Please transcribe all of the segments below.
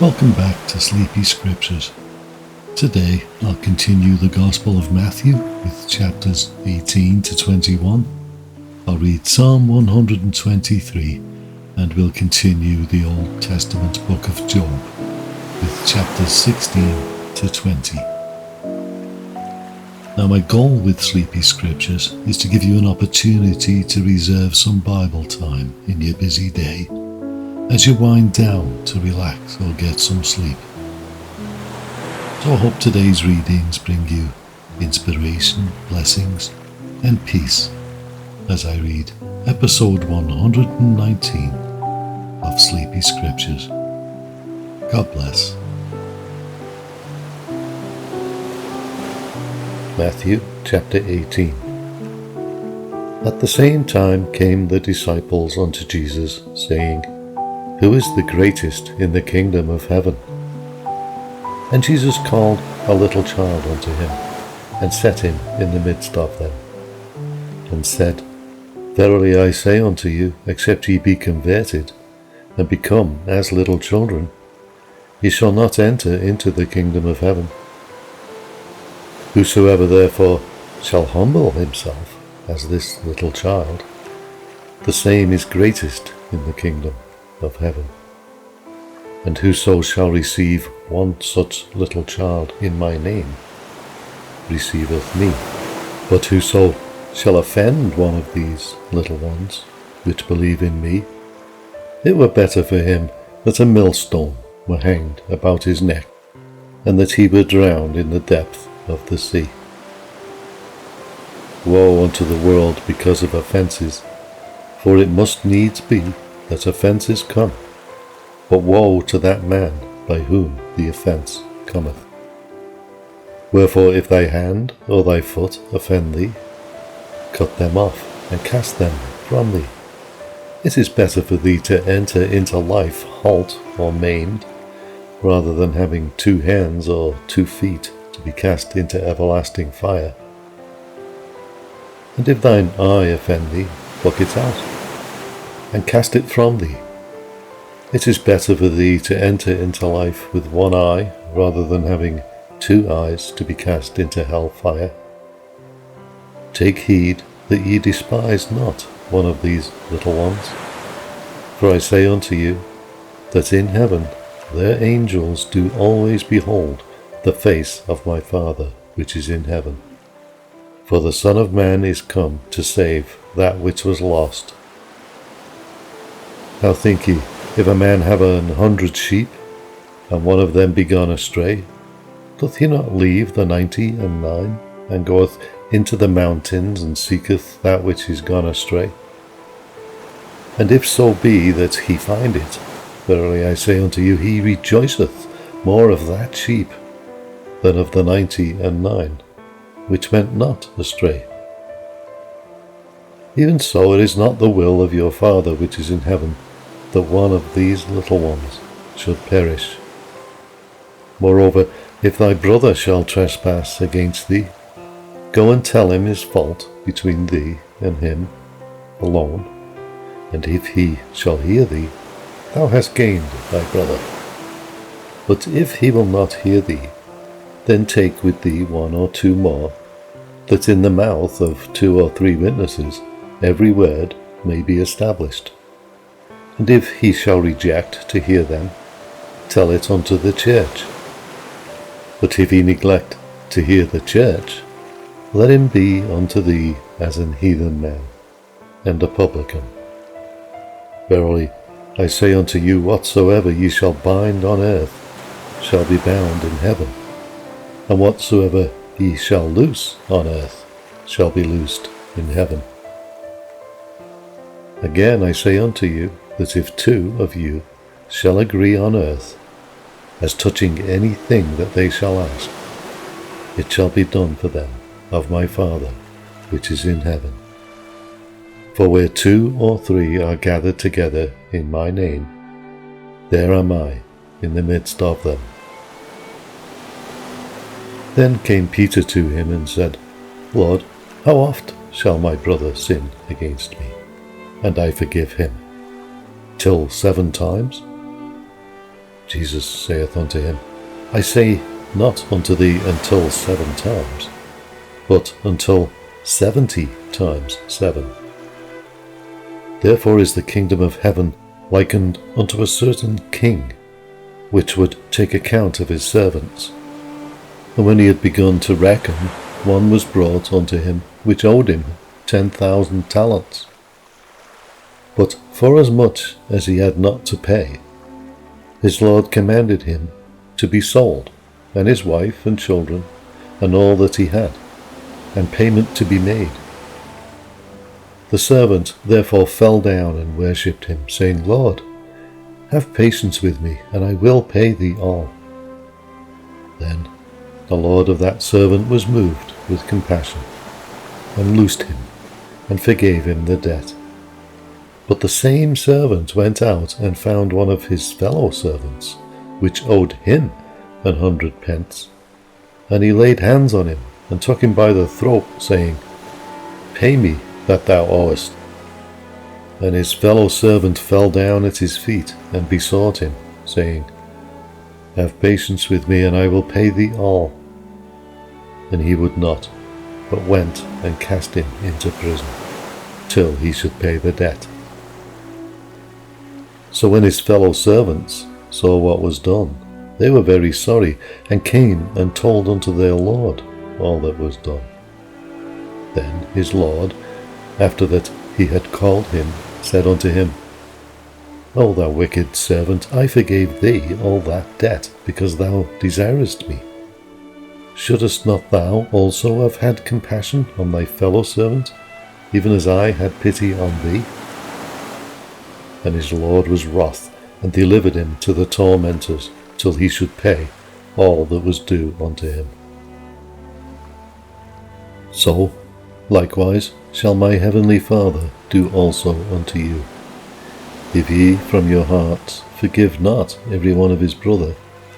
Welcome back to Sleepy Scriptures. Today I'll continue the Gospel of Matthew with chapters 18 to 21. I'll read Psalm 123 and we'll continue the Old Testament book of Job with chapters 16 to 20. Now my goal with Sleepy Scriptures is to give you an opportunity to reserve some Bible time in your busy day as you wind down to relax or get some sleep. So I hope today's readings bring you inspiration, blessings, and peace as I read episode 119 of Sleepy Scriptures. God bless. Matthew chapter 18. At the same time came the disciples unto Jesus, saying, Who is the greatest in the kingdom of heaven? And Jesus called a little child unto him, and set him in the midst of them, and said, Verily I say unto you, except ye be converted, and become as little children, ye shall not enter into the kingdom of heaven. Whosoever therefore shall humble himself as this little child, the same is greatest in the kingdom of heaven. And whoso shall receive one such little child in my name, receiveth me. But whoso shall offend one of these little ones, which believe in me, it were better for him that a millstone were hanged about his neck, and that he were drowned in the depth of the sea. Woe unto the world because of offences, for it must needs be that offences come, but woe to that man by whom the offence cometh. Wherefore if thy hand or thy foot offend thee, cut them off, and cast them from thee. It is better for thee to enter into life halt or maimed, rather than having 2 hands or 2 feet to be cast into everlasting fire. And if thine eye offend thee, pluck it out, and cast it from thee. It is better for thee to enter into life with 1 eye, rather than having 2 eyes to be cast into hell fire. Take heed that ye despise not one of these little ones. For I say unto you, that in heaven their angels do always behold the face of my Father which is in heaven. For the Son of Man is come to save that which was lost. Now think ye, if a man have 100 sheep, and one of them be gone astray, doth he not leave the 99, and goeth into the mountains, and seeketh that which is gone astray? And if so be that he find it, verily I say unto you, he rejoiceth more of that sheep than of the 99, which went not astray. Even so it is not the will of your Father which is in heaven, that one of these little ones should perish. Moreover, if thy brother shall trespass against thee, go and tell him his fault between thee and him alone. And if he shall hear thee, thou hast gained thy brother. But if he will not hear thee, then take with thee 1 or 2 more, that in the mouth of 2 or 3 witnesses every word may be established. And if he shall reject to hear them, tell it unto the church. But if he neglect to hear the church, let him be unto thee as an heathen man, and a publican. Verily, I say unto you, whatsoever ye shall bind on earth shall be bound in heaven, and whatsoever ye shall loose on earth shall be loosed in heaven. Again I say unto you, that if 2 of you shall agree on earth, as touching anything that they shall ask, it shall be done for them of my Father which is in heaven. For where 2 or 3 are gathered together in my name, there am I in the midst of them. Then came Peter to him and said, Lord, how oft shall my brother sin against me, and I forgive him? Till 7 times? Jesus saith unto him, I say not unto thee until 7 times, but until 70 times 7. Therefore is the kingdom of heaven likened unto a certain king, which would take account of his servants. And when he had begun to reckon, one was brought unto him, which owed him 10,000 talents. But forasmuch as he had not to pay, his Lord commanded him to be sold, and his wife and children, and all that he had, and payment to be made. The servant therefore fell down and worshipped him, saying, Lord, have patience with me, and I will pay thee all. Then the Lord of that servant was moved with compassion, and loosed him, and forgave him the debt. But the same servant went out and found one of his fellow servants, which owed him 100 pence. And he laid hands on him, and took him by the throat, saying, Pay me that thou owest. And his fellow servant fell down at his feet, and besought him, saying, Have patience with me, and I will pay thee all. And he would not, but went and cast him into prison, till he should pay the debt. So when his fellow servants saw what was done, they were very sorry, and came and told unto their Lord all that was done. Then his Lord, after that he had called him, said unto him, O thou wicked servant, I forgave thee all that debt, because thou desiredst me. Shouldest not thou also have had compassion on thy fellow servant, even as I had pity on thee? And his Lord was wroth, and delivered him to the tormentors, till he should pay all that was due unto him. So, likewise, shall my heavenly Father do also unto you, if ye from your hearts forgive not every one of his brother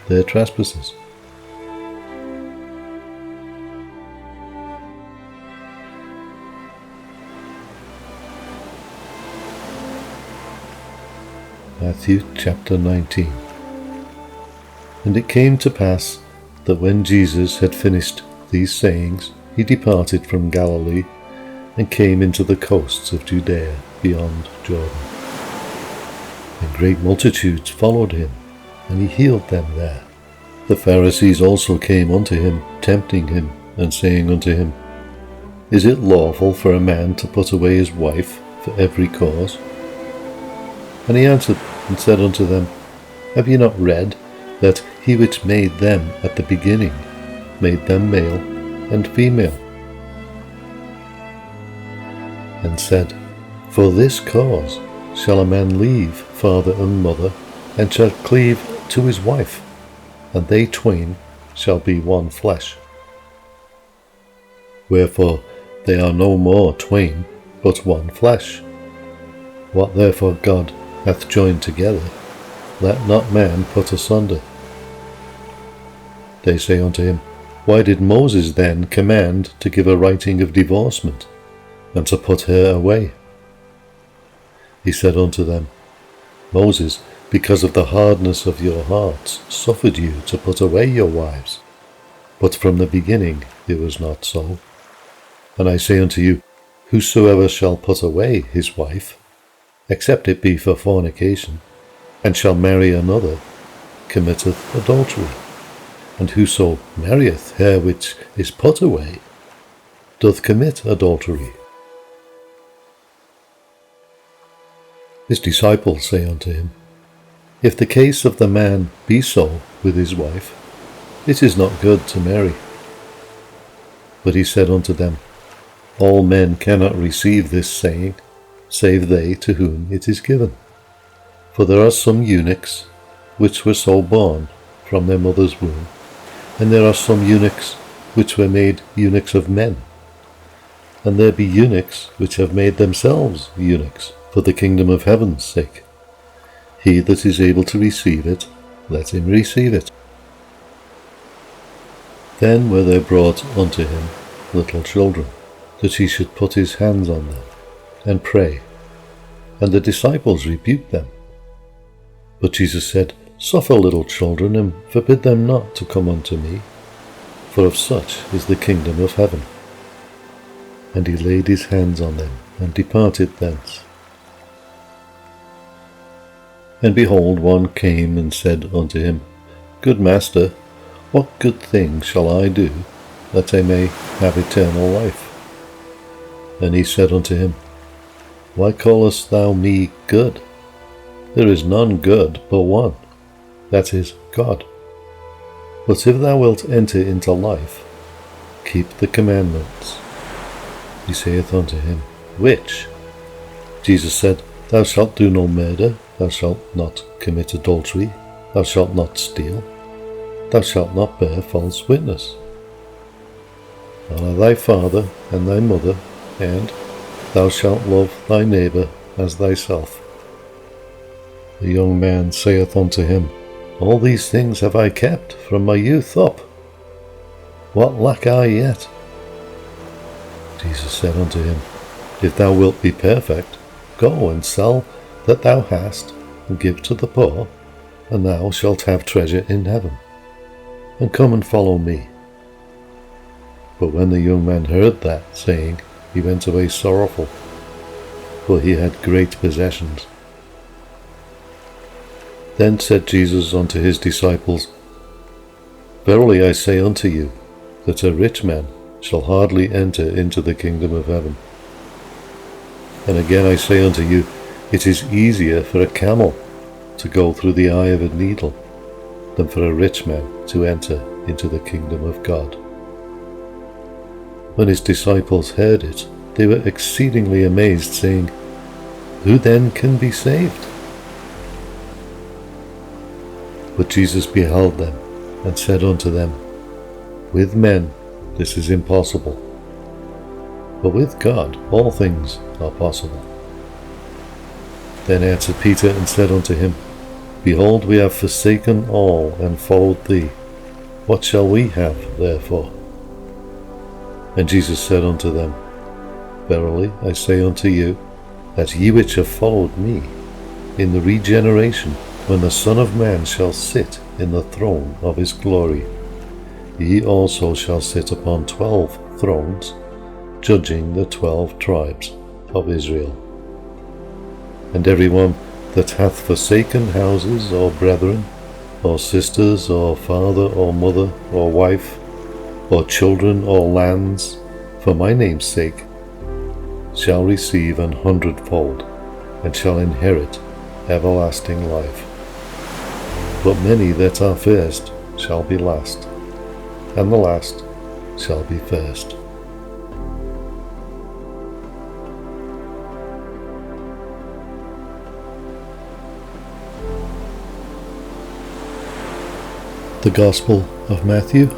their trespasses. Matthew chapter 19. And it came to pass that when Jesus had finished these sayings, he departed from Galilee, and came into the coasts of Judea beyond Jordan. And great multitudes followed him, and he healed them there. The Pharisees also came unto him, tempting him, and saying unto him, Is it lawful for a man to put away his wife for every cause? And he answered and said unto them, Have ye not read that he which made them at the beginning made them male and female? And said, For this cause shall a man leave father and mother, and shall cleave to his wife, and they twain shall be one flesh. Wherefore they are no more twain, but one flesh. What therefore God hath joined together, let not man put asunder. They say unto him, Why did Moses then command to give a writing of divorcement, and to put her away? He said unto them, Moses, because of the hardness of your hearts, suffered you to put away your wives. But from the beginning it was not so. And I say unto you, Whosoever shall put away his wife, except it be for fornication, and shall marry another, committeth adultery. And whoso marrieth her which is put away, doth commit adultery. His disciples say unto him, If the case of the man be so with his wife, it is not good to marry. But he said unto them, All men cannot receive this saying, save they to whom it is given. For there are some eunuchs which were so born from their mother's womb, and there are some eunuchs which were made eunuchs of men, and there be eunuchs which have made themselves eunuchs for the kingdom of heaven's sake. He that is able to receive it, let him receive it. Then were there brought unto him little children, that he should put his hands on them, and pray. And the disciples rebuked them. But Jesus said, Suffer little children, and forbid them not to come unto me, for of such is the kingdom of heaven. And he laid his hands on them, and departed thence. And behold, one came and said unto him, Good Master, what good thing shall I do, that I may have eternal life? And he said unto him, Why callest thou me good? There is none good but one, that is, God. But if thou wilt enter into life, keep the commandments. He saith unto him, Which? Jesus said, Thou shalt do no murder, thou shalt not commit adultery, thou shalt not steal, thou shalt not bear false witness. Honour thy father and thy mother, and thou shalt love thy neighbour as thyself. The young man saith unto him, All these things have I kept from my youth up. What lack I yet? Jesus said unto him, If thou wilt be perfect, go and sell that thou hast, and give to the poor, and thou shalt have treasure in heaven. And come and follow me. But when the young man heard that saying, he went away sorrowful, for he had great possessions. Then said Jesus unto his disciples, Verily I say unto you, that a rich man shall hardly enter into the kingdom of heaven. And again I say unto you, it is easier for a camel to go through the eye of a needle than for a rich man to enter into the kingdom of God. When his disciples heard it, they were exceedingly amazed, saying, Who then can be saved? But Jesus beheld them, and said unto them, With men this is impossible, but with God all things are possible. Then answered Peter and said unto him, Behold, we have forsaken all and followed thee. What shall we have therefore? And Jesus said unto them, Verily I say unto you, that ye which have followed me, in the regeneration, when the Son of Man shall sit in the throne of his glory, ye also shall sit upon 12 thrones, judging the 12 tribes of Israel. And every one that hath forsaken houses, or brethren, or sisters, or father, or mother, or wife, or children, or lands, for my name's sake, shall receive 100-fold, and shall inherit everlasting life. But many that are first shall be last, and the last shall be first. The Gospel of Matthew,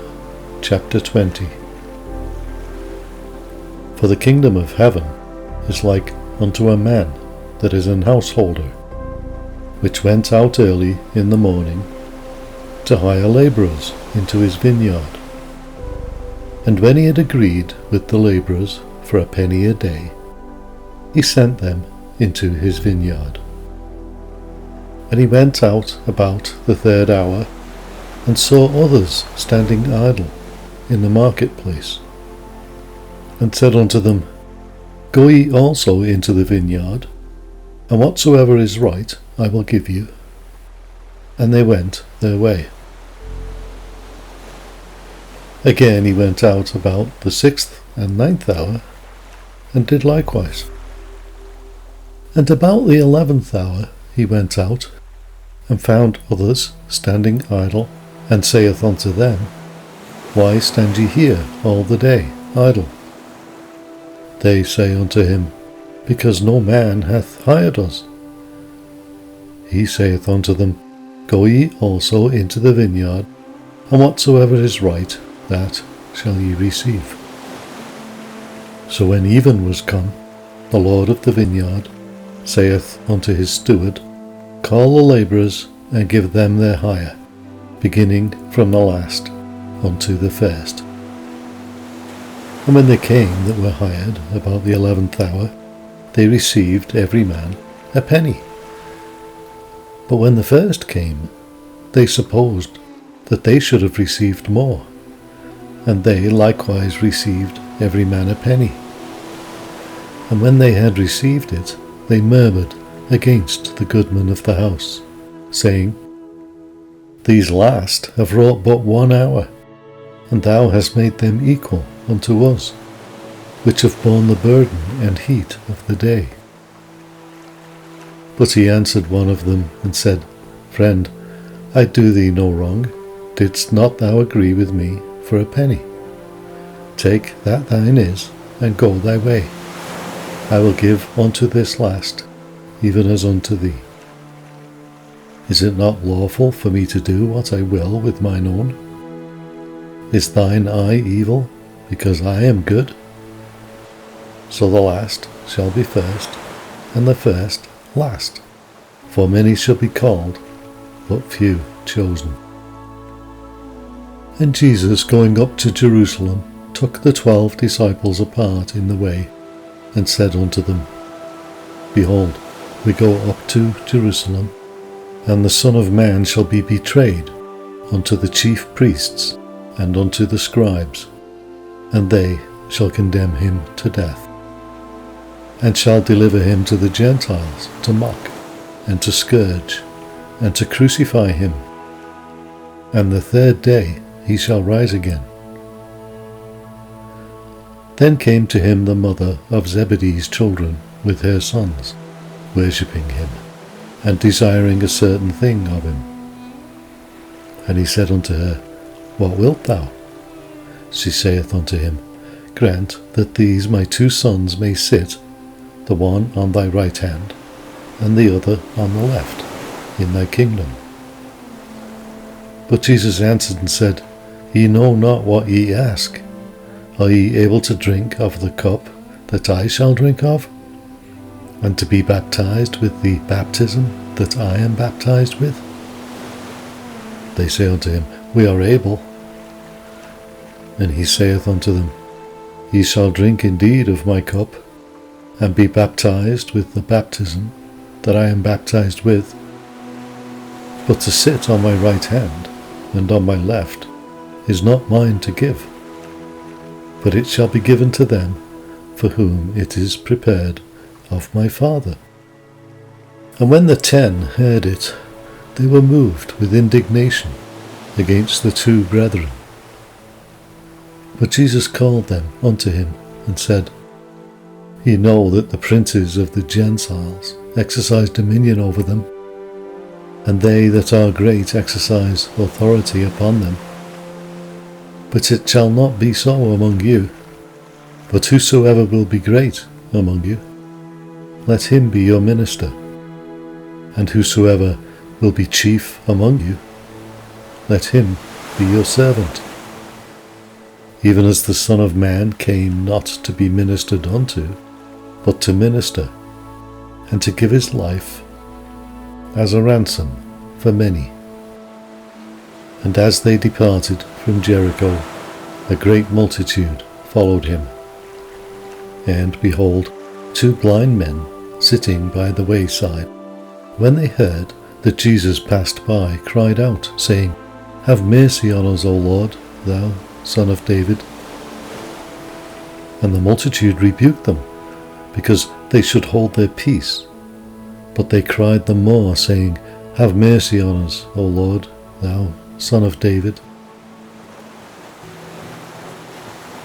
chapter 20. For the kingdom of heaven is like unto a man that is an householder, which went out early in the morning to hire labourers into his vineyard. And when he had agreed with the labourers for a penny a day, he sent them into his vineyard. And he went out about the 3rd hour, and saw others standing idle in the marketplace, and said unto them, Go ye also into the vineyard, and whatsoever is right I will give you. And they went their way. Again he went out about the 6th and 9th hour, and did likewise. And about the 11th hour he went out, and found others standing idle, and saith unto them, Why stand ye here all the day idle? They say unto him, Because no man hath hired us. He saith unto them, Go ye also into the vineyard, and whatsoever is right, that shall ye receive. So when even was come, the Lord of the vineyard saith unto his steward, Call the labourers, and give them their hire, beginning from the last unto the first. And when they came that were hired about the 11th hour, they received every man a penny. But when the first came, they supposed that they should have received more, and they likewise received every man a penny. And when they had received it, they murmured against the goodman of the house, saying, These last have wrought but 1 hour, and thou hast made them equal unto us, which have borne the burden and heat of the day. But he answered one of them, and said, Friend, I do thee no wrong. Didst not thou agree with me for a penny? Take that thine is, and go thy way. I will give unto this last, even as unto thee. Is it not lawful for me to do what I will with mine own? Is thine eye evil, because I am good? So the last shall be first, and the first last. For many shall be called, but few chosen. And Jesus, going up to Jerusalem, took the 12 disciples apart in the way, and said unto them, Behold, we go up to Jerusalem, and the Son of Man shall be betrayed unto the chief priests and unto the scribes, and they shall condemn him to death, and shall deliver him to the Gentiles to mock, and to scourge, and to crucify him. And the 3rd day he shall rise again. Then came to him the mother of Zebedee's children with her sons, worshipping him, and desiring a certain thing of him. And he said unto her, What wilt thou? She saith unto him, Grant that these my 2 sons may sit, the one on thy right hand, and the other on the left, in thy kingdom. But Jesus answered and said, Ye know not what ye ask. Are ye able to drink of the cup that I shall drink of, and to be baptized with the baptism that I am baptized with? They say unto him, We are able. And he saith unto them, Ye shall drink indeed of my cup, and be baptized with the baptism that I am baptized with. But to sit on my right hand and on my left is not mine to give, but it shall be given to them for whom it is prepared of my Father. And when the 10 heard it, they were moved with indignation against the 2 brethren. But Jesus called them unto him, and said, Ye know that the princes of the Gentiles exercise dominion over them, and they that are great exercise authority upon them. But it shall not be so among you. But whosoever will be great among you, let him be your minister. And whosoever will be chief among you, let him be your servant. Even as the Son of Man came not to be ministered unto, but to minister, and to give his life as a ransom for many. And as they departed from Jericho, a great multitude followed him. And behold, 2 blind men sitting by the wayside, when they heard that Jesus passed by, cried out, saying, Have mercy on us, O Lord, thou Son of David. And the multitude rebuked them, because they should hold their peace. But they cried the more, saying, Have mercy on us, O Lord, thou Son of David.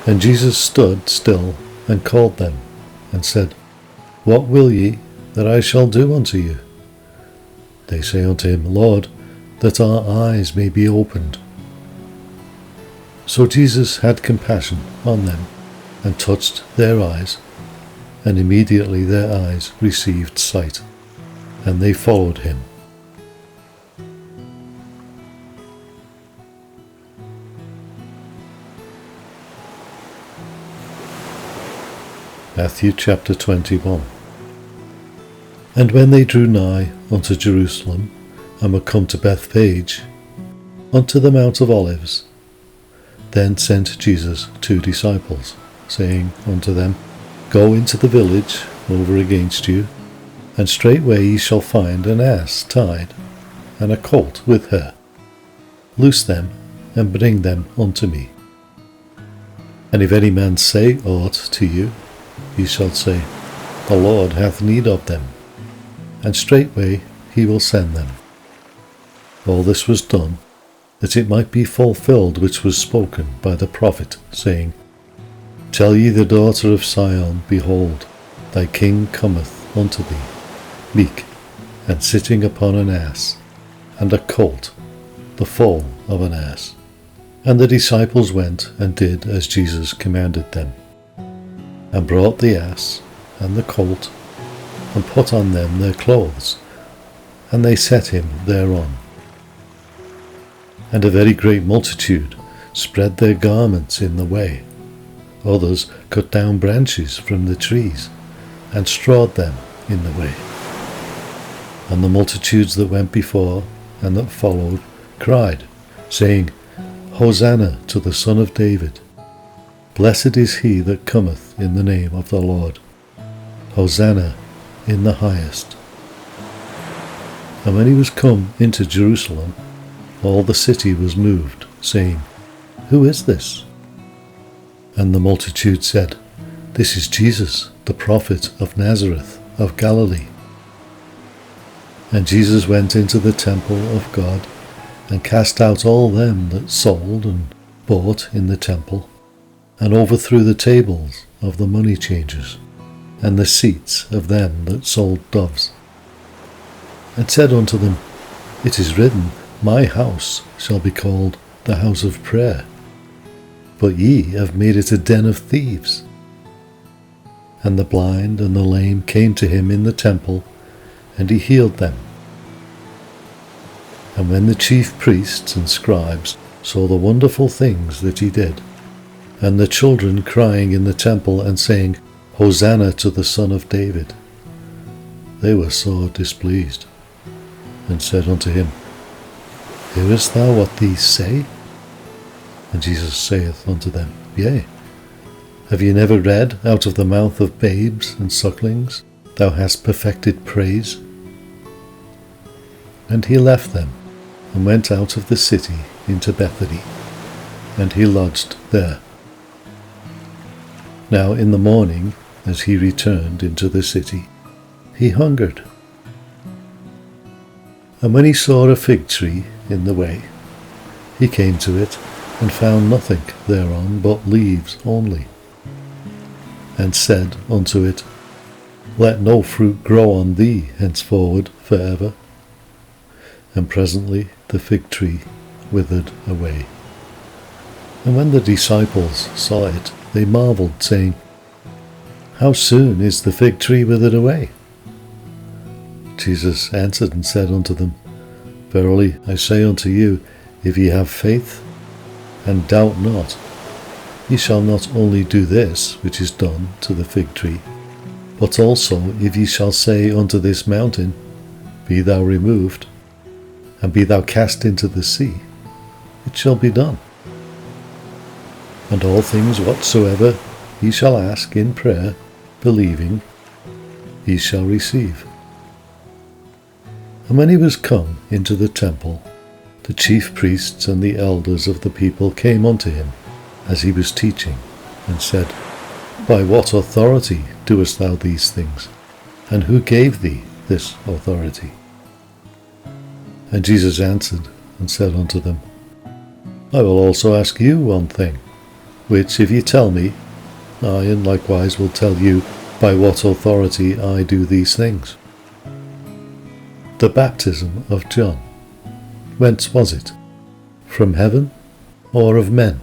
And Jesus stood still and called them, and said, What will ye that I shall do unto you? They say unto him, Lord, that our eyes may be opened. So Jesus had compassion on them, and touched their eyes, and immediately their eyes received sight, and they followed him. Matthew chapter 21. And when they drew nigh unto Jerusalem, and were come to Bethphage, unto the Mount of Olives, then sent Jesus 2 disciples, saying unto them, Go into the village over against you, and straightway ye shall find an ass tied, and a colt with her, Loose them, and bring them unto me. And if any man say aught to you, ye shall say, The Lord hath need of them, and straightway he will send them. All this was done, that it might be fulfilled which was spoken by the prophet, saying, Tell ye the daughter of Sion, Behold, thy king cometh unto thee, meek, and sitting upon an ass, and a colt, the foal of an ass. And the disciples went and did as Jesus commanded them, and brought the ass and the colt, and put on them their clothes, and they set him thereon. And a very great multitude spread their garments in the way. Others cut down branches from the trees, and strawed them in the way. And the multitudes that went before and that followed cried, saying, Hosanna to the Son of David. Blessed is he that cometh in the name of the Lord. Hosanna in the highest. And when he was come into Jerusalem, all the city was moved, saying, Who is this? And the multitude said, This is Jesus, the prophet of Nazareth of Galilee. And Jesus went into the temple of God, and cast out all them that sold and bought in the temple, and overthrew the tables of the money changers, and the seats of them that sold doves, and said unto them, It is written, My house shall be called the house of prayer, but ye have made it a den of thieves. And the blind and the lame came to him in the temple, and he healed them. And when the chief priests and scribes saw the wonderful things that he did, and the children crying in the temple and saying, Hosanna to the Son of David, they were sore displeased, and said unto him, Hearest thou what these say? And Jesus saith unto them, Yea. Have ye never read, Out of the mouth of babes and sucklings thou hast perfected praise? And he left them, and went out of the city into Bethany, and he lodged there. Now in the morning, as he returned into the city, he hungered. And when he saw a fig tree in the way, he came to it, and found nothing thereon but leaves only, and said unto it, Let no fruit grow on thee henceforward for ever. And presently the fig tree withered away. And when the disciples saw it, they marveled, saying, How soon is the fig tree withered away? Jesus answered and said unto them, Verily I say unto you, if ye have faith, and doubt not, ye shall not only do this which is done to the fig tree, but also if ye shall say unto this mountain, Be thou removed, and be thou cast into the sea, it shall be done. And all things whatsoever ye shall ask in prayer, believing, ye shall receive. And when he was come into the temple, the chief priests and the elders of the people came unto him, as he was teaching, and said, By what authority doest thou these things? And who gave thee this authority? And Jesus answered and said unto them, I will also ask you one thing, which if ye tell me, I and likewise will tell you by what authority I do these things. The baptism of John, whence was it? From heaven, or of men?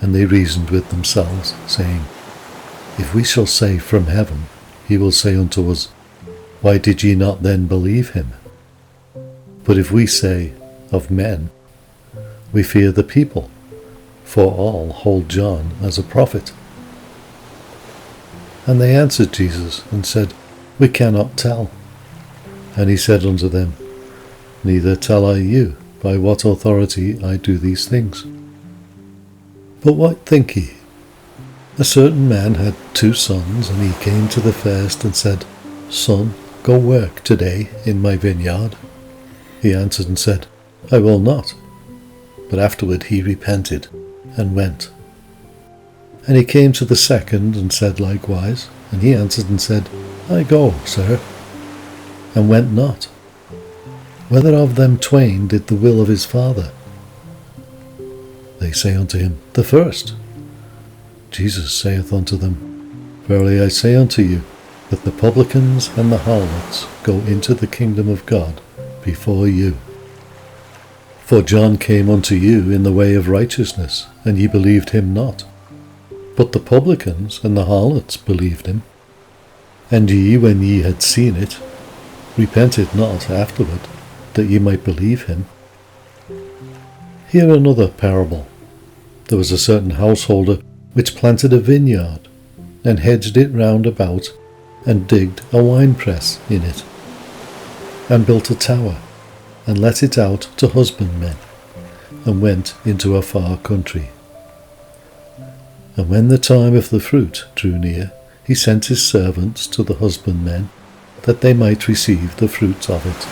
And they reasoned with themselves, saying, If we shall say from heaven, he will say unto us, Why did ye not then believe him? But if we say, Of men, we fear the people, for all hold John as a prophet. And they answered Jesus, and said, We cannot tell. And he said unto them, Neither tell I you by what authority I do these things. But what think ye? A certain man had 2 sons, and he came to the first and said, Son, go work today in my vineyard. He answered and said, I will not. But afterward he repented, and went. And he came to the second, and said likewise. And he answered and said, I go, sir, and went not. Whether of them twain did the will of his father? They say unto him, the first. Jesus saith unto them, Verily I say unto you, that the publicans and the harlots go into the kingdom of God before you. For John came unto you in the way of righteousness, and ye believed him not. But the publicans and the harlots believed him. And ye, when ye had seen it, repented not afterward, that ye might believe him. Hear another parable. There was a certain householder which planted a vineyard, and hedged it round about, and digged a winepress in it, and built a tower, and let it out to husbandmen, and went into a far country. And when the time of the fruit drew near, he sent his servants to the husbandmen, that they might receive the fruits of it.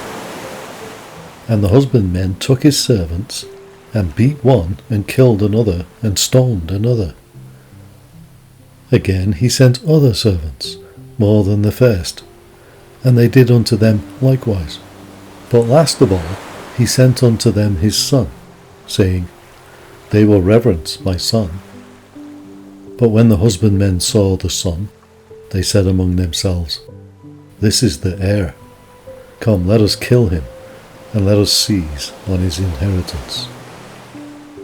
And the husbandmen took his servants, and beat one, and killed another, and stoned another. Again he sent other servants, more than the first, and they did unto them likewise. But last of all he sent unto them his son, saying, They will reverence my son. But when the husbandmen saw the son, they said among themselves, This is the heir. Come, let us kill him, and let us seize on his inheritance.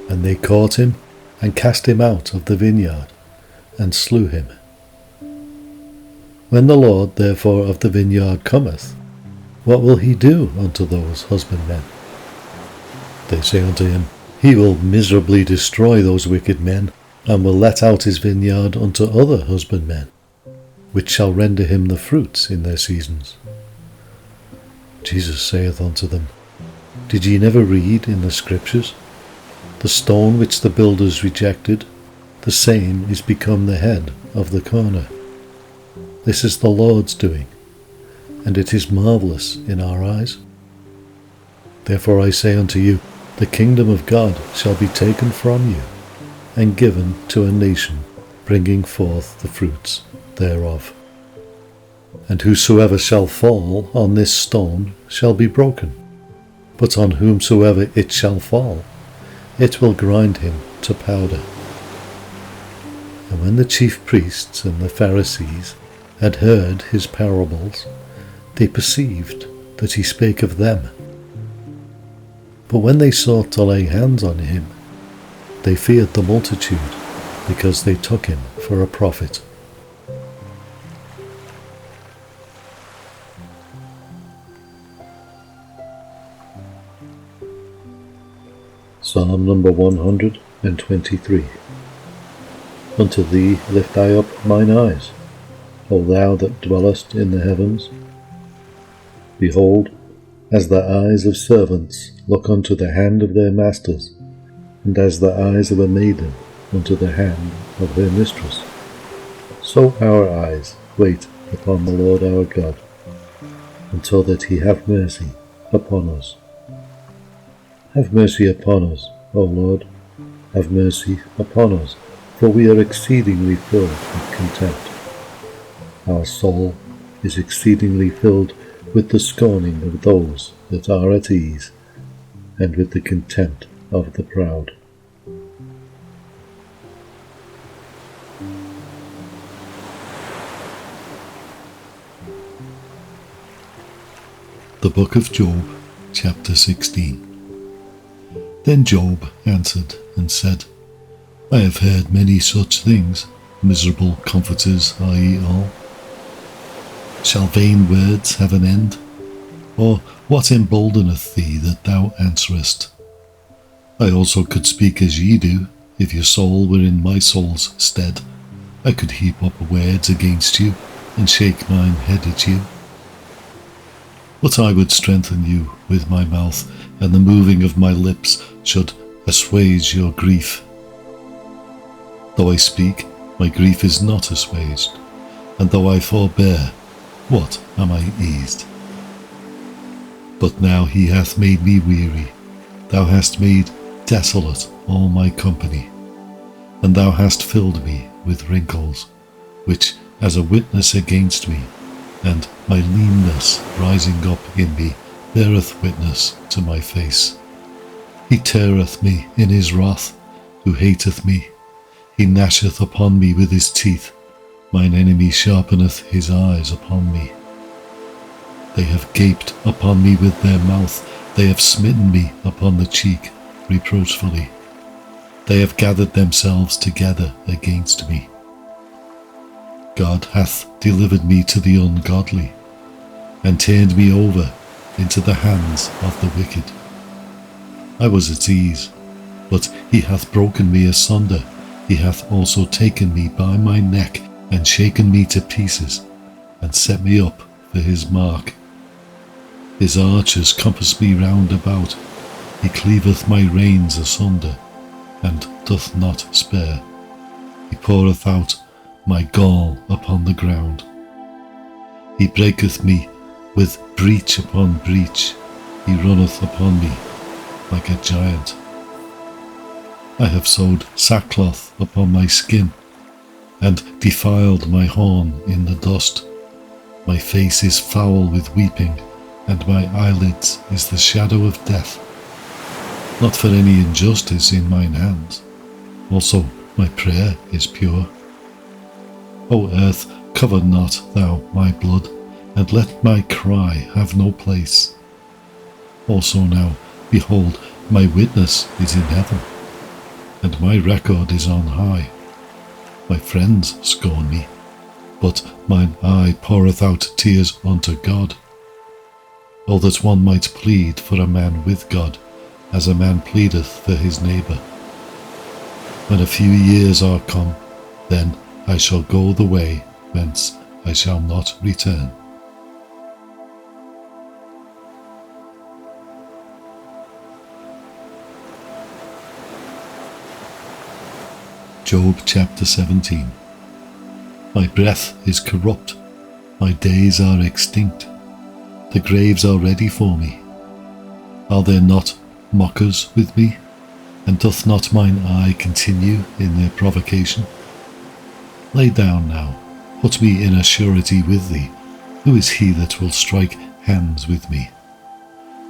And they caught him, and cast him out of the vineyard, and slew him. When the Lord therefore of the vineyard cometh, what will he do unto those husbandmen? They say unto him, He will miserably destroy those wicked men, and will let out his vineyard unto other husbandmen, which shall render him the fruits in their seasons. Jesus saith unto them, Did ye never read in the Scriptures, The stone which the builders rejected, the same is become the head of the corner. This is the Lord's doing, and it is marvellous in our eyes. Therefore I say unto you, the kingdom of God shall be taken from you, and given to a nation, bringing forth the fruits thereof. And whosoever shall fall on this stone shall be broken, but on whomsoever it shall fall, it will grind him to powder. And when the chief priests and the Pharisees had heard his parables, they perceived that he spake of them. But when they sought to lay hands on him, they feared the multitude, because they took him for a prophet. Psalm number 123. Unto thee lift I up mine eyes, O thou that dwellest in the heavens. Behold, as the eyes of servants look unto the hand of their masters, and as the eyes of a maiden unto the hand of her mistress, so our eyes wait upon the Lord our God, until that he have mercy upon us. Have mercy upon us, O Lord, have mercy upon us, for we are exceedingly filled with contempt. Our soul is exceedingly filled with the scorning of those that are at ease, and with the contempt of the proud. The Book of Job, chapter 16. Then Job answered and said, I have heard many such things, miserable comforters are ye all. Shall vain words have an end? Or what emboldeneth thee that thou answerest? I also could speak as ye do, if your soul were in my soul's stead. I could heap up words against you, and shake mine head at you. But I would strengthen you with my mouth, and the moving of my lips should assuage your grief. Though I speak, my grief is not assuaged, and though I forbear, what am I eased? But now he hath made me weary, Thou hast made desolate all my company, and thou hast filled me with wrinkles, which as a witness against me, and my leanness rising up in me beareth witness to my face. He teareth me in his wrath, who hateth me. He gnasheth upon me with his teeth. Mine enemy sharpeneth his eyes upon me. They have gaped upon me with their mouth. They have smitten me upon the cheek reproachfully. They have gathered themselves together against me. God hath delivered me to the ungodly, and turned me over into the hands of the wicked. I was at ease, but he hath broken me asunder. He hath also taken me by my neck, and shaken me to pieces, and set me up for his mark. His archers compass me round about. He cleaveth my reins asunder, and doth not spare. He poureth out my gall upon the ground. He breaketh me with breach upon breach. He runneth upon me like a giant. I have sewed sackcloth upon my skin, and defiled my horn in the dust. My face is foul with weeping, and my eyelids is the shadow of death. Not for any injustice in mine hands. Also my prayer is pure. O earth, cover not thou my blood, and let my cry have no place. Also now, behold, my witness is in heaven, and my record is on high. My friends scorn me, but mine eye poureth out tears unto God. Oh, that one might plead for a man with God, as a man pleadeth for his neighbour. When a few years are come, then I shall go the way whence I shall not return. Job chapter 17. My breath is corrupt, my days are extinct, the graves are ready for me. Are there not mockers with me, and doth not mine eye continue in their provocation? Lay down now, put me in a surety with thee. Who is he that will strike hands with me?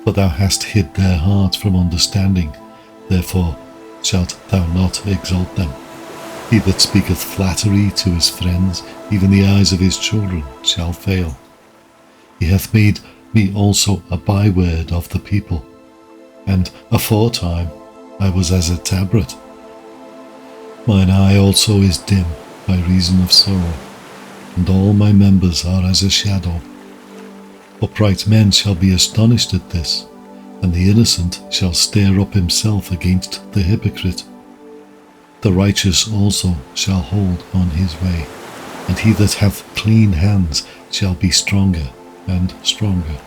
For thou hast hid their heart from understanding, therefore shalt thou not exalt them. He that speaketh flattery to his friends, even the eyes of his children, shall fail. He hath made me also a byword of the people, and aforetime I was as a tabret. Mine eye also is dim by reason of sorrow, and all my members are as a shadow. Upright men shall be astonished at this, and the innocent shall stir up himself against the hypocrite. The righteous also shall hold on his way, and he that hath clean hands shall be stronger and stronger.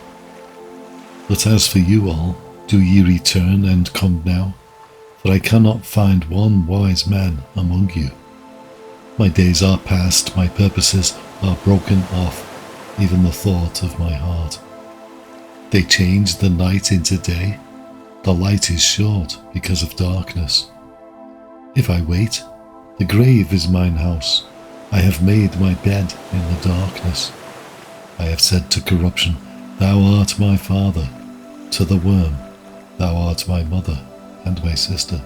But as for you all, do ye return and come now? For I cannot find one wise man among you. My days are past, my purposes are broken off, even the thought of my heart. They change the night into day. The light is short because of darkness. If I wait, the grave is mine house. I have made my bed in the darkness. I have said to corruption, Thou art my father. To the worm, Thou art my mother and my sister.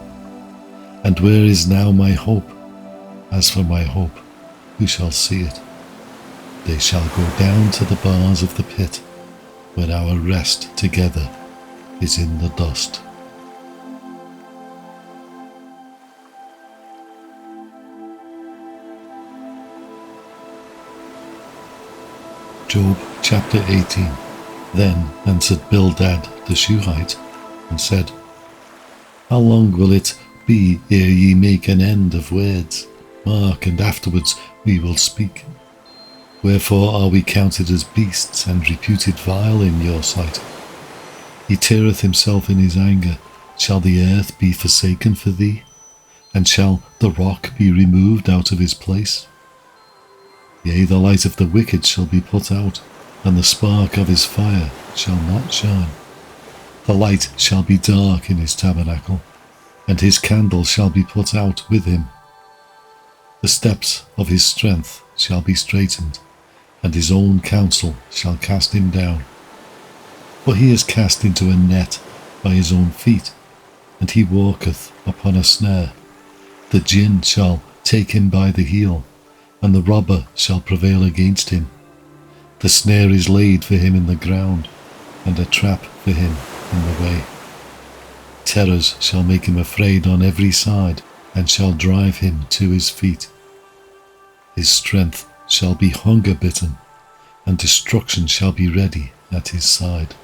And where is now my hope? As for my hope, who shall see it? They shall go down to the bars of the pit, when our rest together is in the dust. Job chapter 18. Then answered Bildad the Shuhite, and said, How long will it be ere ye make an end of words? Mark, and afterwards we will speak. Wherefore are we counted as beasts, and reputed vile in your sight? He teareth himself in his anger. Shall the earth be forsaken for thee? And shall the rock be removed out of his place? Yea, the light of the wicked shall be put out, and the spark of his fire shall not shine. The light shall be dark in his tabernacle, and his candle shall be put out with him. The steps of his strength shall be straitened, and his own counsel shall cast him down. For he is cast into a net by his own feet, and he walketh upon a snare. The gin shall take him by the heel, and the robber shall prevail against him. The snare is laid for him in the ground, and a trap for him in the way. Terrors shall make him afraid on every side, and shall drive him to his feet. His strength shall be hunger-bitten, and destruction shall be ready at his side.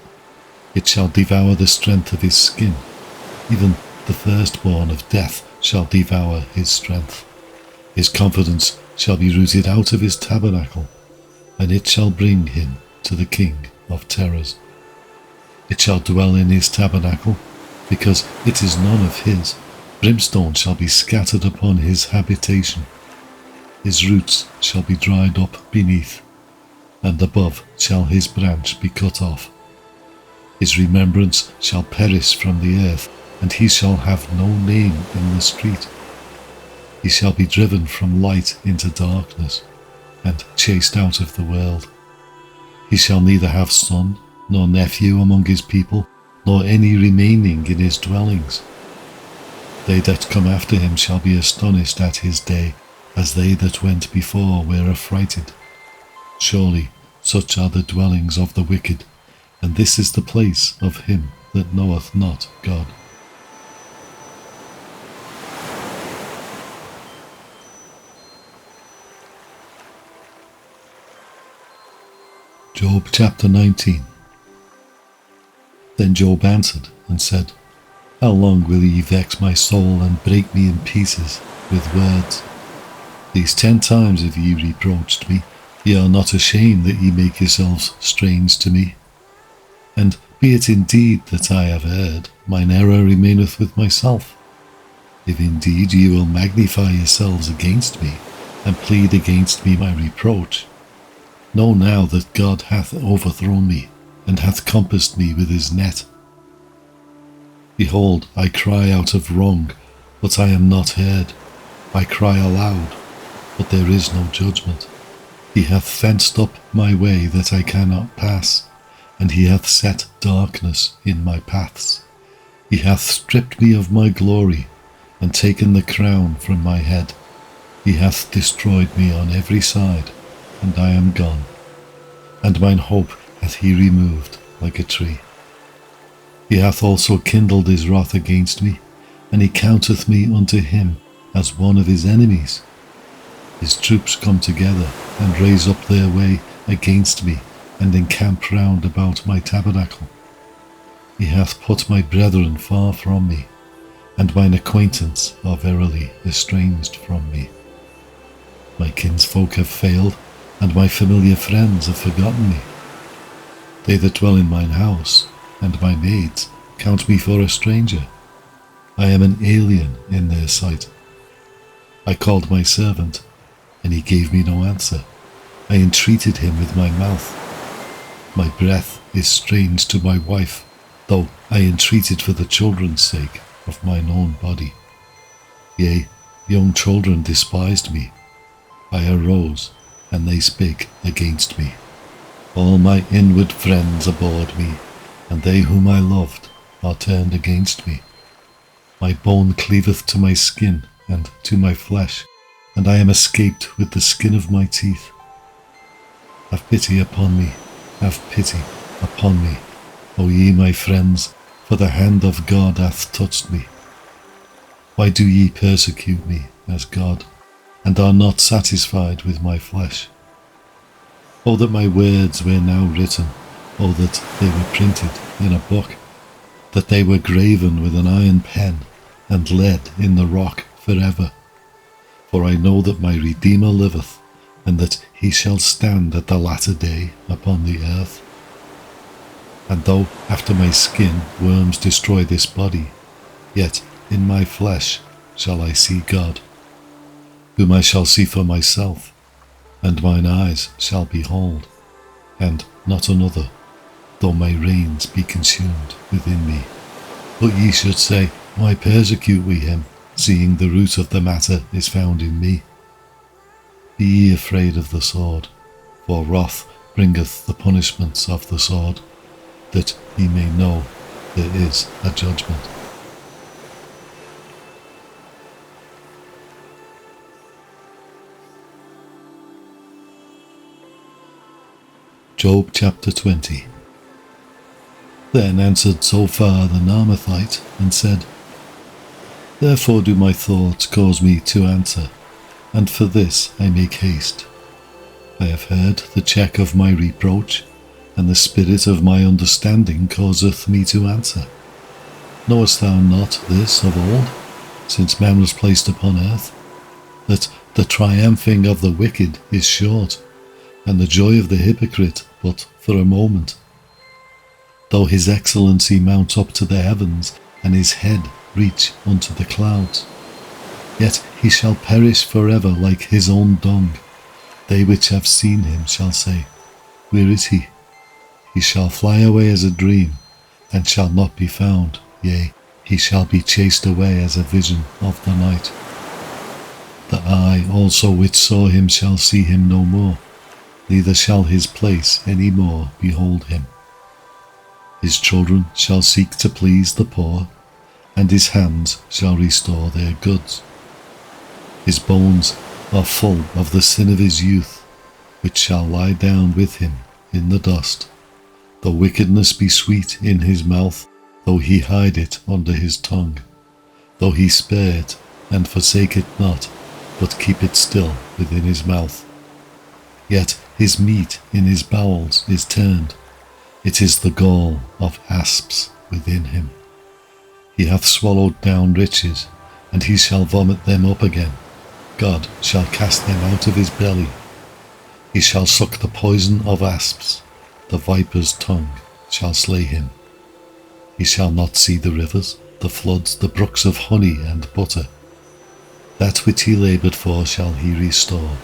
It shall devour the strength of his skin, even the firstborn of death shall devour his strength. His confidence shall be rooted out of his tabernacle, and it shall bring him to the king of terrors. It shall dwell in his tabernacle, because it is none of his. Brimstone shall be scattered upon his habitation. His roots shall be dried up beneath, and above shall his branch be cut off. His remembrance shall perish from the earth, and he shall have no name in the street. He shall be driven from light into darkness, and chased out of the world. He shall neither have son nor nephew among his people, nor any remaining in his dwellings. They that come after him shall be astonished at his day, as they that went before were affrighted. Surely such are the dwellings of the wicked, and this is the place of him that knoweth not God. Job chapter 19. Then Job answered and said, How long will ye vex my soul and break me in pieces with words? These 10 times have ye reproached me. Ye are not ashamed that ye make yourselves strange to me. And be it indeed that I have erred, mine error remaineth with myself. If indeed ye will magnify yourselves against me, and plead against me my reproach, know now that God hath overthrown me, and hath compassed me with his net. Behold, I cry out of wrong, but I am not heard. I cry aloud, but there is no judgment. He hath fenced up my way that I cannot pass, and he hath set darkness in my paths. He hath stripped me of my glory, and taken the crown from my head. He hath destroyed me on every side, and I am gone, and mine hope hath he removed like a tree. He hath also kindled his wrath against me, and he counteth me unto him as one of his enemies. His troops come together, and raise up their way against me, and encamp round about my tabernacle. He hath put my brethren far from me, and mine acquaintance are verily estranged from me. My kinsfolk have failed, and my familiar friends have forgotten me. They that dwell in mine house, and my maids, count me for a stranger. I am an alien in their sight. I called my servant, and he gave me no answer. I entreated him with my mouth. My breath is strange to my wife, though I entreated for the children's sake of mine own body. Yea, young children despised me. I arose, and they spake against me. All my inward friends abhorred me, and they whom I loved are turned against me. My bone cleaveth to my skin and to my flesh, and I am escaped with the skin of my teeth. Have pity upon me, have pity upon me, O ye my friends, for the hand of God hath touched me. Why do ye persecute me as God, and are not satisfied with my flesh? O that my words were now written, O that they were printed in a book, that they were graven with an iron pen, and lead in the rock forever. For I know that my Redeemer liveth, and that he shall stand at the latter day upon the earth. And though after my skin worms destroy this body, yet in my flesh shall I see God, whom I shall see for myself, and mine eyes shall behold, and not another. though my reins be consumed within me. But ye should say, why persecute we him, seeing the root of the matter is found in me? Be ye afraid of the sword, for wrath bringeth the punishments of the sword, that ye may know there is a judgment. Job chapter 20. Then answered Zophar the Naamathite, and said, Therefore do my thoughts cause me to answer, and for this I make haste. I have heard the check of my reproach, and the spirit of my understanding causeth me to answer. Knowest thou not this of old, since man was placed upon earth, that the triumphing of the wicked is short, and the joy of the hypocrite but for a moment? Though his excellency mount up to the heavens, and his head reach unto the clouds, yet he shall perish forever like his own dung. They which have seen him shall say, Where is he? He shall fly away as a dream, and shall not be found. Yea, he shall be chased away as a vision of the night. The eye also which saw him shall see him no more, neither shall his place any more behold him. His children shall seek to please the poor, and his hands shall restore their goods. His bones are full of the sin of his youth, which shall lie down with him in the dust. Though wickedness be sweet in his mouth, though he hide it under his tongue, though he spare it and forsake it not, but keep it still within his mouth, yet his meat in his bowels is turned. It is the gall of asps within him. He hath swallowed down riches, and he shall vomit them up again. God shall cast them out of his belly. He shall suck the poison of asps. The viper's tongue shall slay him. He shall not see the rivers, the floods, the brooks of honey and butter. That which he laboured for shall he restore,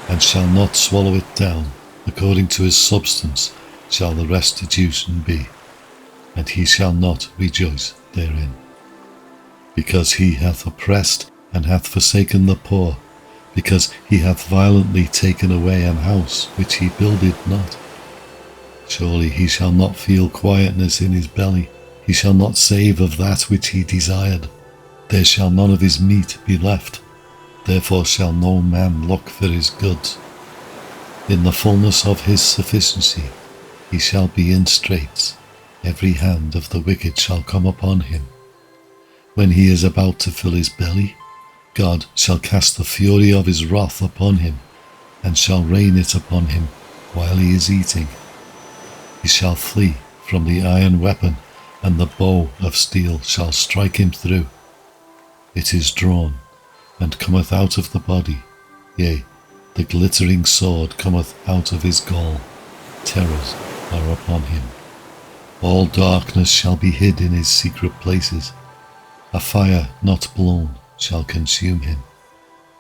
and shall not swallow it down. According to his substance shall the restitution be, and he shall not rejoice therein. Because he hath oppressed and hath forsaken the poor, because he hath violently taken away an house which he builded not. Surely he shall not feel quietness in his belly, he shall not save of that which he desired. There shall none of his meat be left, therefore shall no man look for his goods. In the fullness of his sufficiency he shall be in straits, every hand of the wicked shall come upon him. When he is about to fill his belly, God shall cast the fury of his wrath upon him, and shall rain it upon him while he is eating. He shall flee from the iron weapon, and the bow of steel shall strike him through. It is drawn, and cometh out of the body, yea, the glittering sword cometh out of his gall. Terrors are upon him. All darkness shall be hid in his secret places. A fire not blown shall consume him.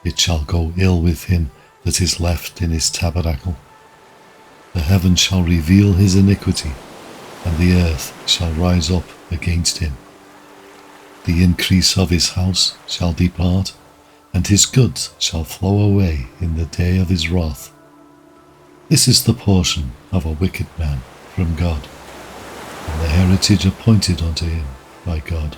It shall go ill with him that is left in his tabernacle. The heavens shall reveal his iniquity, and the earth shall rise up against him. The increase of his house shall depart, and his goods shall flow away in the day of his wrath. This is the portion of a wicked man from God, and the heritage appointed unto him by God.